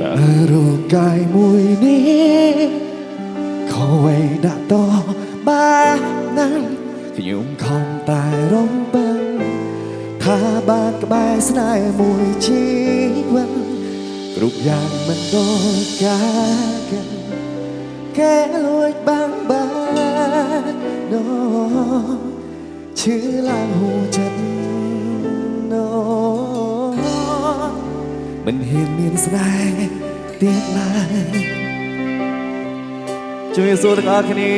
តែរូបកាយមួយនេះខូវឯដាក់តបានណាស់ខ្ញុំខំតែរំពឹងថាបានក្បែរស្នេហ៍មួយជីវិតគ្រប់យ៉ាងមិនដូចកាលกันគេលួចបាំងបាននោះឈឺឡើងហួចិត្តនោះមិនហ៊ានមានស្នេហ៍ទៀតឡើយជួយសួរទាំងអស់គ្នា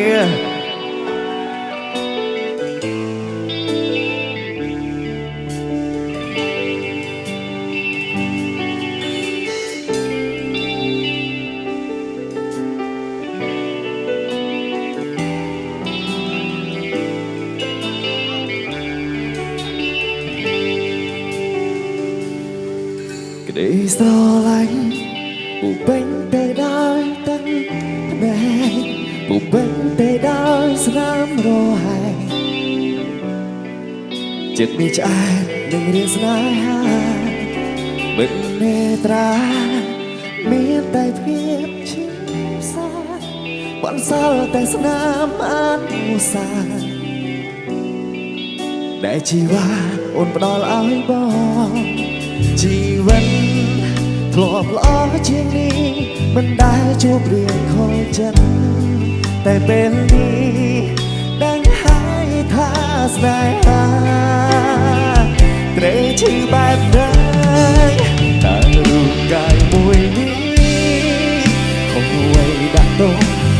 ក្តីស្រឡាញ់ពុះពេញទៅដោយទឹកភ្នែកពុះពេញទៅដោយស្នាមរហែកចិត្តនេះឆ្អែតនឹងរៀនស្នេហាបិទនេត្រាមានតែភាពឈឺសាបន្សល់តែស្នាមអានឧស្សាហ៍ដែលជីវ៉ាអូនផ្ដល់ឲ្យបងជីវិតធ្លាប់ល្អជាងនេះមិនដែលជួបរឿងខូចចិត្តតែពេលនេះដឹងហើយថាស្នេហាត្រូវឈឺបែបណាតែរូបកាយមួយនេះคงไว้ដាក់ទោស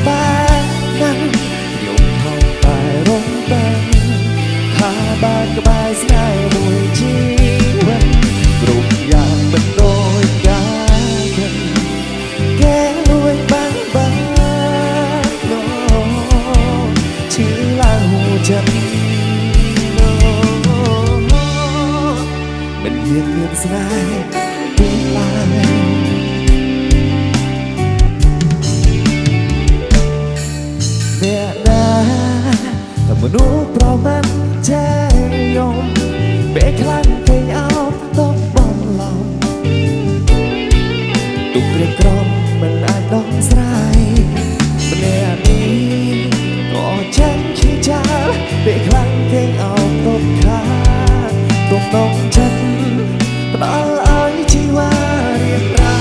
បានណាស់ខ្ញុំខំតែរំពឹងថាបានក្បែរស្នេហ៍មួយជីវិតគ្រប់យ៉ាងមិនដូចកាលกันគេលួចបាំងបាននោះឈឺឡើងហួចិត្តនោះមិនហ៊ានមានស្នេហ៍ទៀតឡើយអ្នកណាតែមនុស្សប្រមាណចេះយំពេលខ្លាំងគេអោបតបបងឡំទុកព្រៀបក្រំមិនអាចដោះស្រាយម្នាក់នេះក៏ចេញឈឺចាពេលខ្លាំងគេអោបតបខាទុកនងចិត្តផ្ដល់ឲ្យជីវ៉ារៀបរា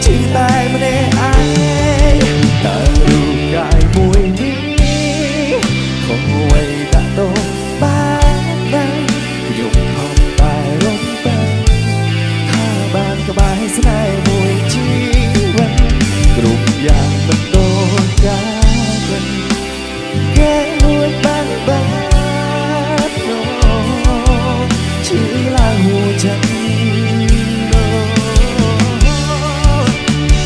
ឈឺតែម្នាក់ឯងតែរូបកាយមួយនេះខំໄว้ដាក់ទោសបានណាស់ខ្ញុំខំតែរំពឹងថាបានក្បែរស្នេហ៍មួយជីវិតគ្រប់យ៉ាងមិនដូចកាលกันគេលួចបាំងបាននោះឈឺឡើងហួចិត្តនោះ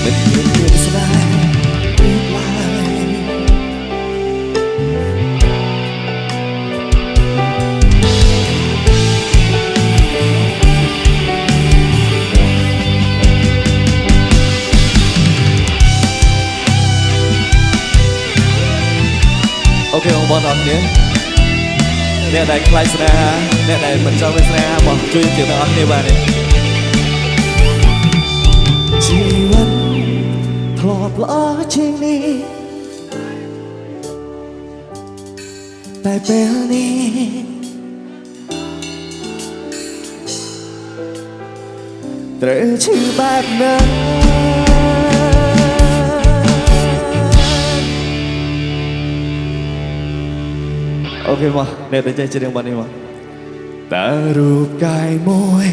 មិនមានស្នេហ៍ទៀតឡើយអូខេបងប្អូនអរគុណអ្នកដែលខ្លាចស្នេហាអ្នកដែលមិនចង់មានស្នេហាបងជួយជឿទាំងអស់គ្នាបាទជីវិតធ្លាប់ល្អជាងនេះតែពេលនេះត្រូវឈឺបែបណាអូខេមកអ្នកដែលចេះច្រៀងបាត់នេះមកតែរូបកាយមួយ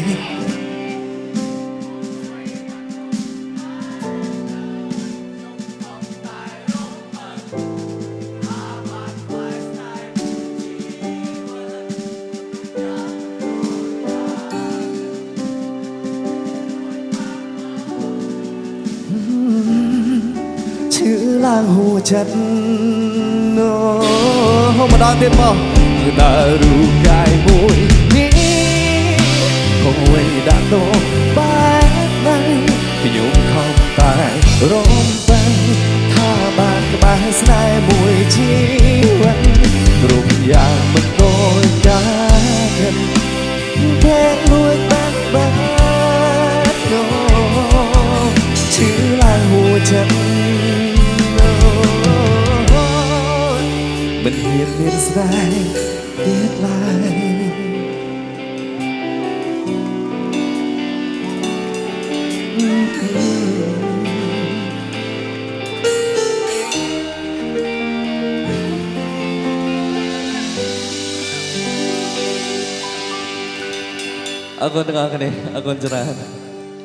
ឈឺឡើងហួចិត្តនោះមកដល់ទៀតមកគឺតែរូបកាយមួយនេះคงไว้ដាក់ទោសបានណាស់ខ្ញុំខំតែរំពឹងថាបានក្បែរស្នេហ៍មួយជីវិតគ្រប់យ៉ាងមិនដូចកាលกันគេលួចបាត់បាននោះ ស្នេហ៍ទៀតឡើយអរគុណទាំងអស់គ្នាអរគុណច្រើន